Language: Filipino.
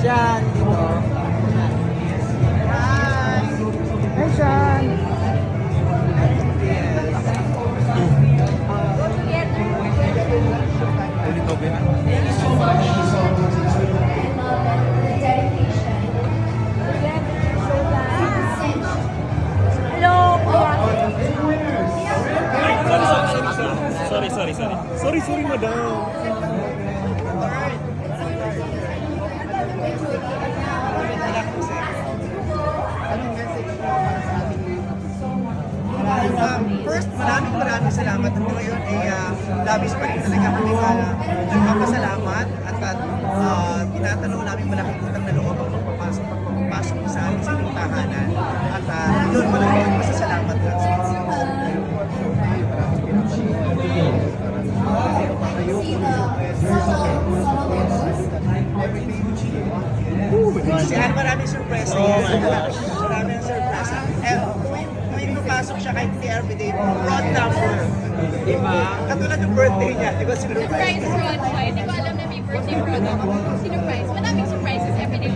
Sean dito. Hi! Hi, Sean! Hello, Sorry, madam. First, maraming salamat. Hanggang ngayon ay labis pa rin talaga kami nagpapasalamat at tinatanong namin malaking utang na loob ang pagpapasok sa aming sining tahanan. At yun, malaking masasalamat lang sa inyo. Si Anne, maraming surprise yan. Maraming surprise. Tuwing papasok siya kahit hindi everyday, broad number. Diba? Katulad ng birthday niya, di ba? surprise fraud siya. Hindi ko alam na may birthday fraud ako. Sinurprise. Madaming surprises every day.